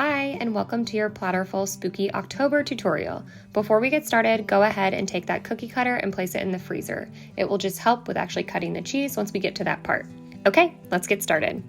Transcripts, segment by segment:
Hi, and welcome to your Platterful Spooky October tutorial. Before we get started, go ahead and take that cookie cutter and place it in the freezer. It will just help with actually cutting the cheese once we get to that part. Okay, let's get started.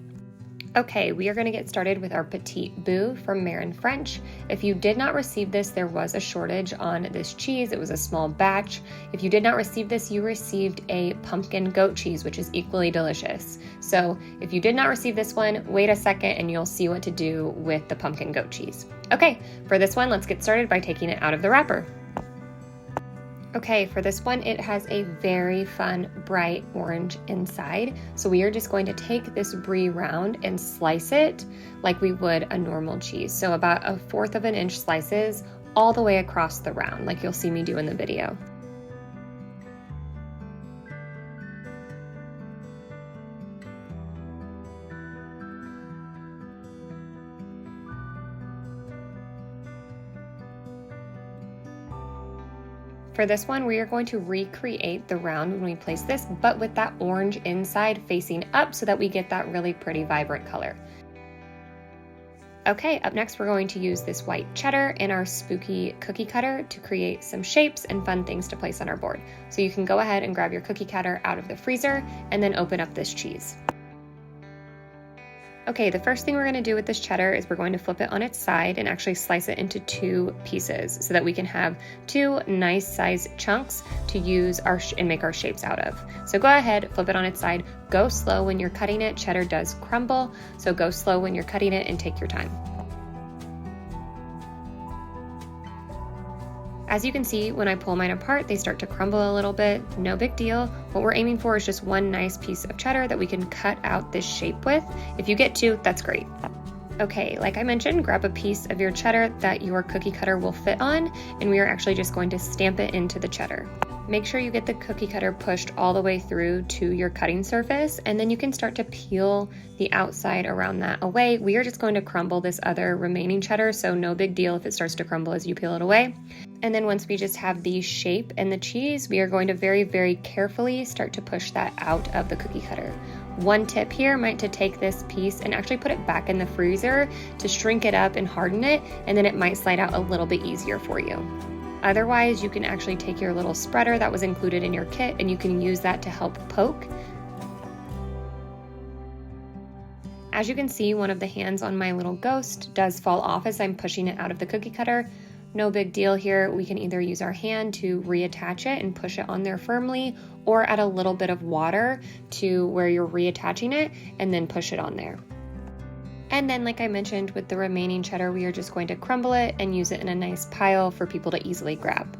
Okay, we are going to get started with our Petite Boo from Marin French. If you did not receive this, there was a shortage on this cheese. It was a small batch. If you did not receive this, you received a pumpkin goat cheese, which is equally delicious. So if you did not receive this one, wait a second and you'll see what to do with the pumpkin goat cheese. Okay, for this one, let's get started by taking it out of the wrapper. Okay, for this one, it has a very fun, bright orange inside. So we are just going to take this brie round and slice it like we would a normal cheese. So about 1/4 of an inch slices all the way across the round, like you'll see me do in the video. For this one, we are going to recreate the round when we place this, but with that orange inside facing up so that we get that really pretty vibrant color. Okay, up next we're going to use this white cheddar in our spooky cookie cutter to create some shapes and fun things to place on our board. So you can go ahead and grab your cookie cutter out of the freezer and then open up this cheese. Okay, the first thing we're going to do with this cheddar is we're going to flip it on its side and actually slice it into 2 pieces so that we can have 2 nice sized chunks to use and make our shapes out of. So go ahead, flip it on its side, go slow when you're cutting it. Cheddar does crumble, so go slow when you're cutting it and take your time. As you can see, when I pull mine apart, they start to crumble a little bit. No big deal. What we're aiming for is just one nice piece of cheddar that we can cut out this shape with. If you get 2, that's great. Okay, like I mentioned, grab a piece of your cheddar that your cookie cutter will fit on, and we are actually just going to stamp it into the cheddar. Make sure you get the cookie cutter pushed all the way through to your cutting surface, and then you can start to peel the outside around that away. We are just going to crumble this other remaining cheddar, so no big deal if it starts to crumble as you peel it away. And then once we just have the shape and the cheese, we are going to very, very carefully start to push that out of the cookie cutter. One tip here might to take this piece and actually put it back in the freezer to shrink it up and harden it, and then it might slide out a little bit easier for you. Otherwise, you can actually take your little spreader that was included in your kit and you can use that to help poke. As you can see, one of the hands on my little ghost does fall off as I'm pushing it out of the cookie cutter. No big deal here. We can either use our hand to reattach it and push it on there firmly, or add a little bit of water to where you're reattaching it and then push it on there. And then, like I mentioned, with the remaining cheddar, we are just going to crumble it and use it in a nice pile for people to easily grab.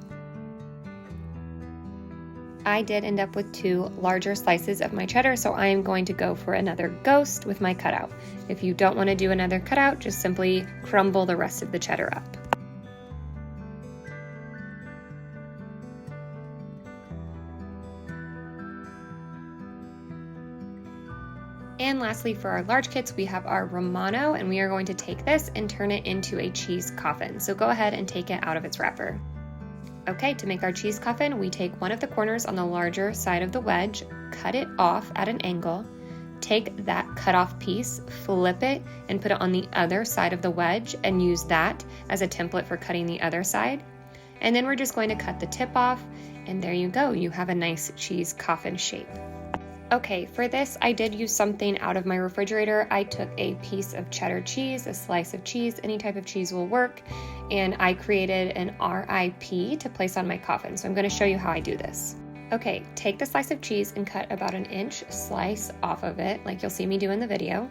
I did end up with 2 larger slices of my cheddar, so I am going to go for another ghost with my cutout. If you don't want to do another cutout, just simply crumble the rest of the cheddar up. And lastly, for our large kits, we have our Romano, and we are going to take this and turn it into a cheese coffin. So go ahead and take it out of its wrapper. Okay, to make our cheese coffin, we take one of the corners on the larger side of the wedge, cut it off at an angle, take that cut off piece, flip it, and put it on the other side of the wedge and use that as a template for cutting the other side. And then we're just going to cut the tip off, and there you go. You have a nice cheese coffin shape. Okay, for this, I did use something out of my refrigerator. I took a piece of cheddar cheese, a slice of cheese, any type of cheese will work, and I created an RIP to place on my coffin. So I'm going to show you how I do this. Okay, take the slice of cheese and cut about an inch slice off of it, like you'll see me do in the video.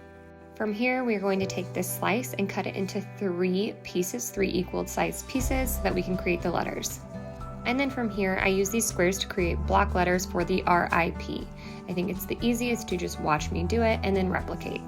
From here, we're going to take this slice and cut it into 3 pieces, 3 equal sized pieces, so that we can create the letters. And then from here, I use these squares to create block letters for the RIP. I think it's the easiest to just watch me do it and then replicate.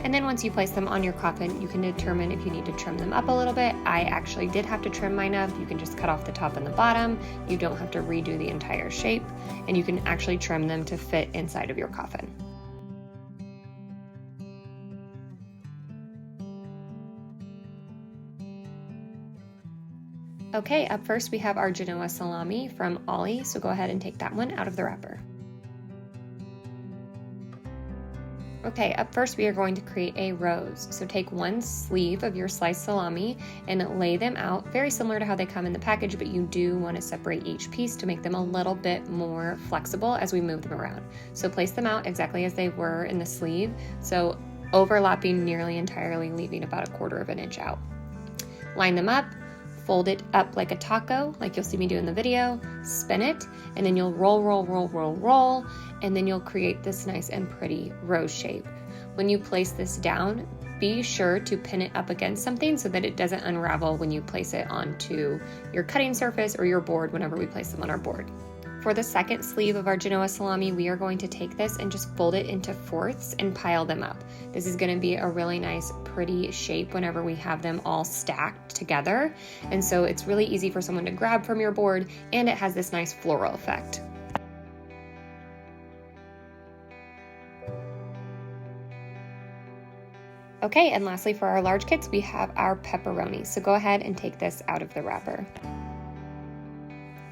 And then once you place them on your coffin, you can determine if you need to trim them up a little bit. I actually did have to trim mine up. You can just cut off the top and the bottom. You don't have to redo the entire shape, and you can actually trim them to fit inside of your coffin. Okay, up first we have our Genoa salami from Ollie, so go ahead and take that one out of the wrapper. Okay, up first we are going to create a rose. So take one sleeve of your sliced salami and lay them out, very similar to how they come in the package, but you do want to separate each piece to make them a little bit more flexible as we move them around. So place them out exactly as they were in the sleeve, so overlapping nearly entirely, leaving about 1/4 of an inch out. Line them up, fold it up like a taco, like you'll see me do in the video, spin it, and then you'll roll, roll, roll, roll, roll, and then you'll create this nice and pretty rose shape. When you place this down, be sure to pin it up against something so that it doesn't unravel when you place it onto your cutting surface or your board whenever we place them on our board. For the second sleeve of our Genoa salami, we are going to take this and just fold it into fourths and pile them up. This is going to be a really nice, pretty shape whenever we have them all stacked together. And so it's really easy for someone to grab from your board, and it has this nice floral effect. Okay, and lastly for our large kits, we have our pepperoni. So go ahead and take this out of the wrapper.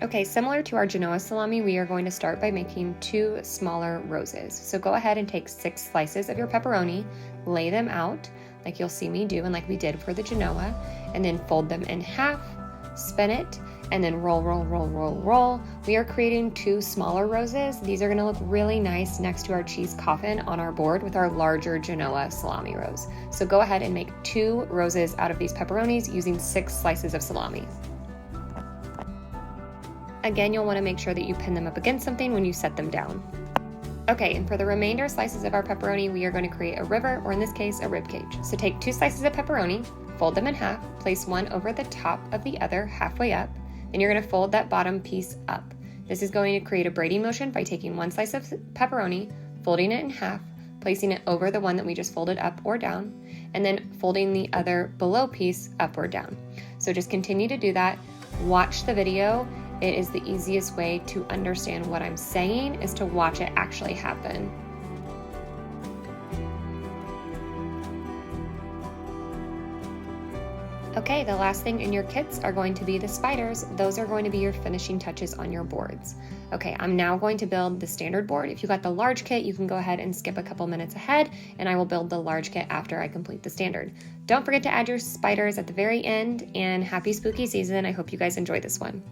Okay, similar to our Genoa salami, we are going to start by making 2 smaller roses. So go ahead and take 6 slices of your pepperoni, lay them out like you'll see me do and like we did for the Genoa, and then fold them in half, spin it, and then roll, roll, roll, roll, roll. We are creating 2 smaller roses. These are gonna look really nice next to our cheese coffin on our board with our larger Genoa salami rose. So go ahead and make 2 roses out of these pepperonis using 6 slices of salami. Again, you'll want to make sure that you pin them up against something when you set them down. Okay, and for the remainder slices of our pepperoni, we are going to create a river, or in this case, a rib cage. So take 2 slices of pepperoni, fold them in half, place one over the top of the other halfway up, then you're going to fold that bottom piece up. This is going to create a braiding motion by taking 1 slice of pepperoni, folding it in half, placing it over the one that we just folded up or down, and then folding the other below piece up or down. So just continue to do that. Watch the video. It is the easiest way to understand what I'm saying is to watch it actually happen. Okay, the last thing in your kits are going to be the spiders. Those are going to be your finishing touches on your boards. Okay, I'm now going to build the standard board. If you got the large kit, you can go ahead and skip a couple minutes ahead, and I will build the large kit after I complete the standard. Don't forget to add your spiders at the very end, and happy spooky season. I hope you guys enjoy this one.